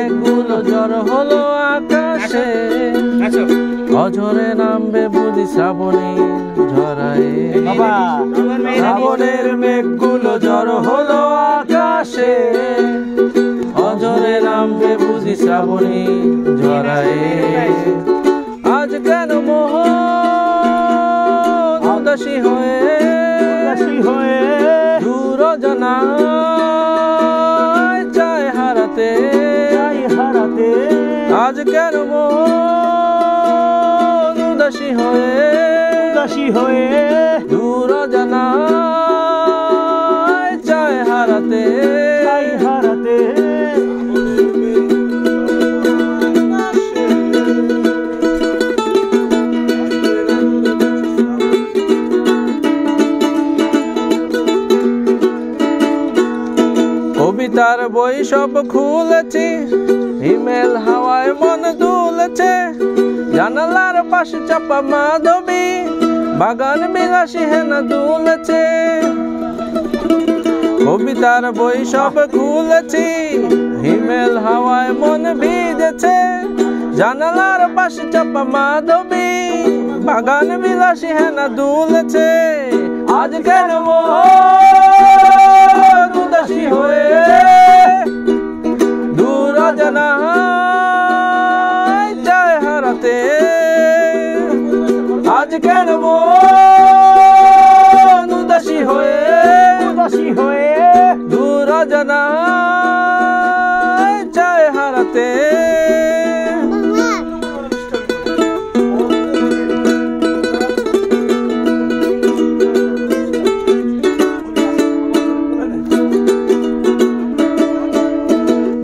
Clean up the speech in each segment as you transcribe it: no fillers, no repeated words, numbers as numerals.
মেঘগুলো জড়ো হলো আকাশে, অঝরে নামবে বুঝি শ্রাবণী ঝরায়। শ্রাবণের মেঘগুলো জড়ো হলো আকাশে, অঝরে নামবে বুঝি শ্রাবণী ঝরায়। আজ কেন মোহন উদাসী হয়ে দূর জানায় চায় হারাতে। আজ কেন মন উদাসী হয়ে দূর জানায় চায় হারাতে। কবিতার বই সব খুলেছি, হিমেল হাওয়ায় মন দুলেছে। জানালার পাশে চাপা মাধবী, বাগান বিলাসী হেনা দুলেছে। কবিতার বই সব খুলেছি, হিমেল হাওয়ায় মন ভিজেছে। জানালার পাশে চাপা মাধবী, বাগান বিলাসী হেনা দুলেছে। আজ কেন মন উদাসী হয়ে দূর জানায় চায় হারাতে। আজ কেন মন উদাসী হয়ে দূর জানায় চায় হারাতে।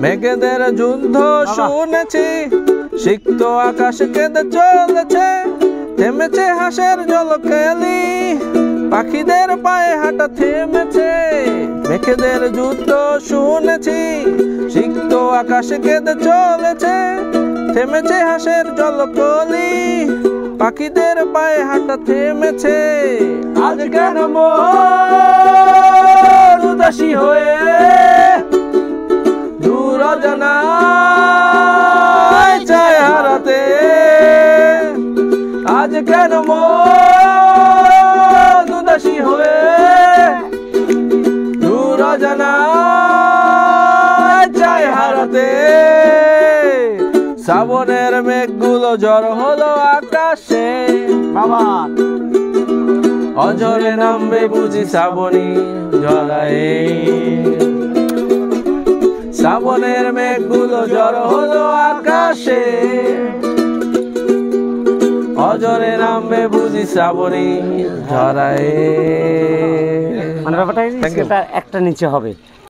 মেঘেদের যুদ্ধ শুনেছি, সিক্ত আকাশ কেঁদে চলেছে। থেমেছে হাঁসের জলকেলি, পাখিদের পায়ে হাঁটা থেমেছে। মেঘেদের যুদ্ধ শুনেছি, সিক্ত আকাশ কেঁদে চলেছে। থেমেছে হাঁসের জলকলি, পাখিদের পায়ে হাঁটা থেমেছে। আজ কেন মন উদাসী হয়ে দূর জানায় চায় হারাতে। আজ কেন মন উদাসী হয়ে দূর জানায় চায় হারাতে। শ্রাবণের মেঘগুলো জড়ো হলো আকাশে, অঝরে নামবে বুঝি শ্রাবণী ঝরায়। শ্রাবণের মেঘগুলো জড়ো হলো আকাশে, অঝরে নামবে বুঝি শ্রাবণী ঝরায়। মানে ব্যাপারটা একটা নিচে হবে।